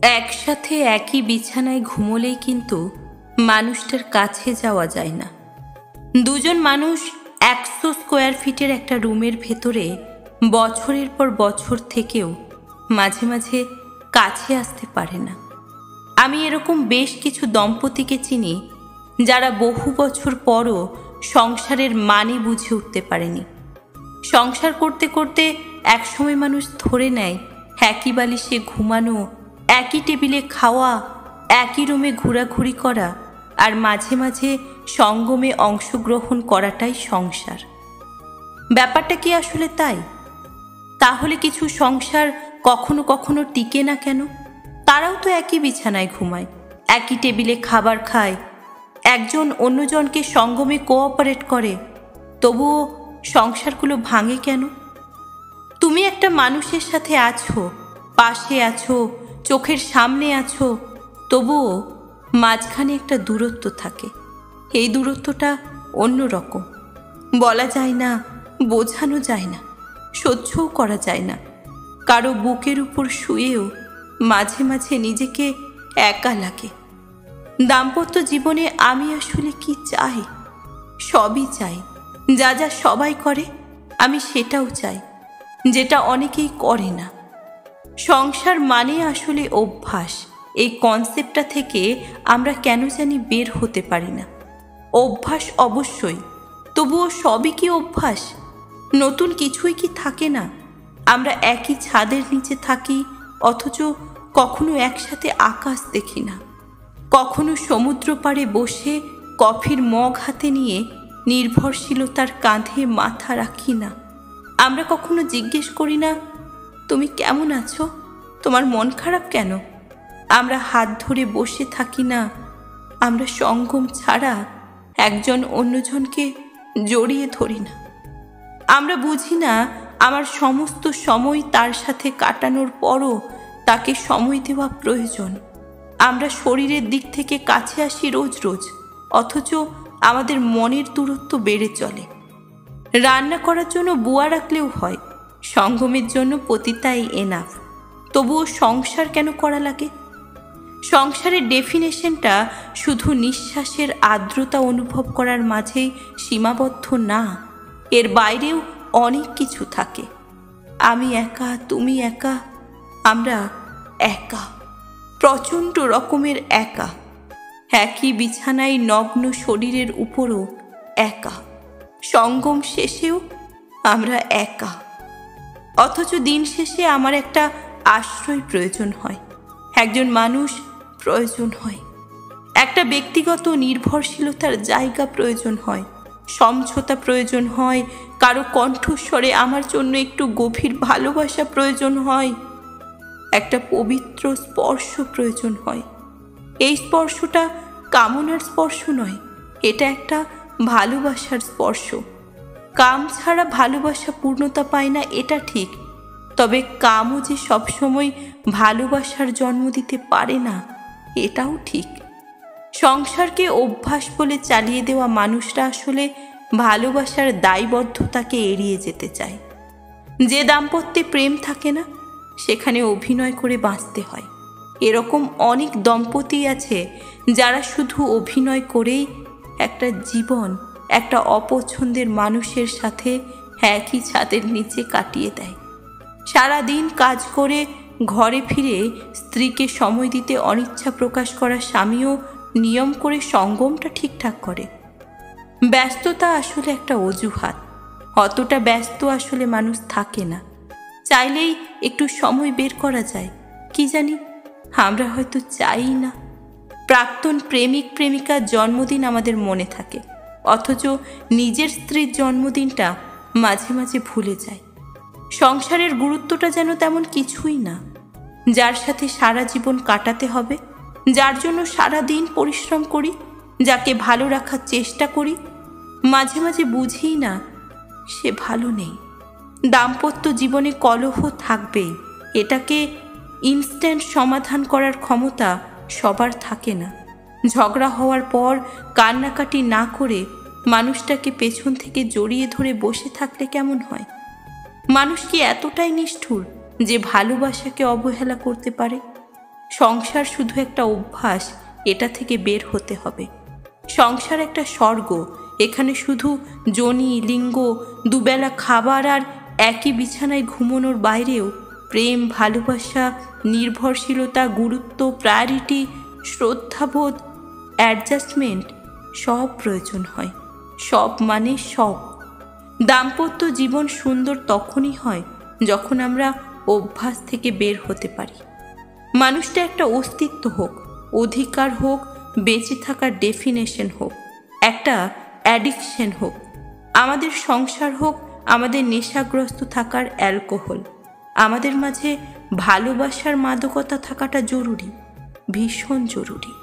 একসাথে একই বিছানায় ঘুমোলেই কিন্তু মানুষটার কাছে যাওয়া যায় না। দুজন মানুষ 100 স্কোয়ার ফিটের একটা রুমের ভেতরে বছরের পর বছর থেকেও মাঝে মাঝে কাছে আসতে পারে না। আমি এরকম বেশ কিছু দম্পতিকে চিনি যারা বহু বছর পরও সংসারের মানে বুঝে উঠতে পারেনি। সংসার করতে করতে একসময় মানুষ ধরে নেয় একই বালিশে ঘুমানো, একই টেবিলে খাওয়া, একই রুমে ঘোরাঘুরি করা আর মাঝে মাঝে সঙ্গমে অংশগ্রহণ করাটাই সংসার। ব্যাপারটা কি আসলে তাই? তাহলে কিছু সংসার কখনো কখনো টিকে না কেন? তারাও তো একই বিছানায় ঘুমায়, একই টেবিলে খাবার খায়, একজন অন্যজনকে সঙ্গমে কোঅপারেট করে, তবুও সংসারগুলো ভাঙে কেন? তুমি একটা মানুষের সাথে আছো, পাশে আছো, চোখের সামনে আছো, তবুও মাঝখানে একটা দূরত্ব থাকে। এই দূরত্বটা অন্যরকম, বলা যায় না, বোঝানো যায় না, সহ্যও করা যায় না। কারো বুকের উপর শুয়েও মাঝে মাঝে নিজেকে একা লাগে। দাম্পত্য জীবনে আমি আসলে কি চাই? সবই চাই। যা যা সবাই করে আমি সেটাও চাই, যেটা অনেকেই করে না। সংসার মানে আসলে অভ্যাস। এই কনসেপ্টটা থেকে আমরা কেন জানি বের হতে পারি না। অভ্যাস অবশ্যই, তবুও সবই কি অভ্যাস? নতুন কিছুই কি থাকে না? আমরা একই ছাদের নিচে থাকি, অথচ কখনো একসাথে আকাশ দেখি না। কখনো সমুদ্র পাড়ে বসে কফির মগ হাতে নিয়ে নির্ভরশীলতার কাঁধে মাথা রাখি না। আমরা কখনো জিজ্ঞেস করি না, তুমি কেমন আছো? তোমার মন খারাপ কেন? আমরা হাত ধরে বসে থাকি না। আমরা সঙ্গম ছাড়া একজন অন্যজনকে জড়িয়ে ধরি না। আমরা বুঝি না আমার সমস্ত সময় তার সাথে কাটানোর পরও তাকে সময় দেওয়া প্রয়োজন। আমরা শরীরের দিক থেকে কাছে আসি রোজ রোজ, অথচ আমাদের মনের দূরত্ব বেড়ে চলে। রান্না করার জন্য বুয়া রাখলেও হয়, সঙ্গমের জন্য পতিতাই এনাফ, তবুও সংসার কেন করা লাগে? সংসারের ডেফিনেশনটা শুধু নিঃশ্বাসের আর্দ্রতা অনুভব করার মাঝেই সীমাবদ্ধ না, এর বাইরেও অনেক কিছু থাকে। আমি একা, তুমি একা, আমরা একা, প্রচণ্ড রকমের একা। একই বিছানায় নগ্ন শরীরের উপরও একা। সঙ্গম শেষেও আমরা একা। অথচ দিন শেষে আমার একটা আশ্রয় প্রয়োজন হয়, একজন মানুষ প্রয়োজন হয়, একটা ব্যক্তিগত নির্ভরশীলতার জায়গা প্রয়োজন হয়, সমঝোতা প্রয়োজন হয়, কারো কণ্ঠস্বরে আমার জন্য একটু গভীর ভালোবাসা প্রয়োজন হয়, একটা পবিত্র স্পর্শ প্রয়োজন হয়। এই স্পর্শটা কামনার স্পর্শ নয়, এটা একটা ভালোবাসার স্পর্শ। কাম ছাড়া ভালোবাসা পূর্ণতা পায় না, এটা ঠিক, তবে কামও যে সবসময় ভালোবাসার জন্ম দিতে পারে না, এটাও ঠিক। সংসারকে অভ্যাস বলে চালিয়ে দেওয়া মানুষরা আসলে ভালোবাসার দায়বদ্ধতাকে এড়িয়ে যেতে চায়। যে দাম্পত্যে প্রেম থাকে না, সেখানে অভিনয় করে বাঁচতে হয়। এরকম অনেক দম্পতি আছে যারা শুধু অভিনয় করেই একটা জীবন একটা অপছন্দের মানুষের সাথে একই ছাদের নিচে কাটিয়ে দেয়। সারাদিন কাজ করে ঘরে ফিরে স্ত্রীকে সময় দিতে অনিচ্ছা প্রকাশ করা স্বামীও নিয়ম করে সঙ্গমটা ঠিকঠাক করে। ব্যস্ততা আসলে একটা অজুহাত। অতটা ব্যস্ত আসলে মানুষ থাকে না, চাইলেই একটু সময় বের করা যায়। কি জানি, আমরা হয়তো চাই না। প্রাক্তন প্রেমিক প্রেমিকার জন্মদিন আমাদের মনে থাকে, অথচ নিজের স্ত্রীর জন্মদিনটা মাঝে মাঝে ভুলে যায়। সংসারের গুরুত্বটা যেন তেমন কিছুই না। যার সাথে সারা জীবন কাটাতে হবে, যার জন্য সারা দিন পরিশ্রম করি, যাকে ভালো রাখার চেষ্টা করি, মাঝে মাঝে বুঝিই না সে ভালো নেই। দাম্পত্য জীবনে কলহ থাকবেই, এটাকে ইনস্ট্যান্ট সমাধান করার ক্ষমতা সবার থাকে না। ঝগড়া হওয়ার পর কান্নাকাটি না করে মানুষটাকে পেছন থেকে জড়িয়ে ধরে বসে থাকলে কেমন হয়? মানুষ কি এতটাই নিষ্ঠুর যে ভালোবাসাকে অবহেলা করতে পারে? সংসার শুধু একটা অভ্যাস, এটা থেকে বের হতে হবে। সংসার একটা স্বর্গ, এখানে শুধু যোনি, লিঙ্গ, দুবেলা খাবার আর একই বিছানায় ঘুমানোর বাইরেও প্রেম, ভালোবাসা, নির্ভরশীলতা, গুরুত্ব, প্রায়োরিটি, শ্রদ্ধাবোধ, অ্যাডজাস্টমেন্ট সব প্রয়োজন হয়। সব মানে সব। দাম্পত্য জীবন সুন্দর তখনই হয় যখন আমরা অভ্যাস থেকে বের হতে পারি। মানুষটা একটা অস্তিত্ব হোক, অধিকার হোক, বেঁচে থাকার ডেফিনেশন হোক, একটা অ্যাডিকশন হোক, আমাদের সংসার হোক, আমাদের নেশাগ্রস্ত থাকার অ্যালকোহল, আমাদের মাঝে ভালোবাসার মাদকতা থাকাটা জরুরি, ভীষণ জরুরি।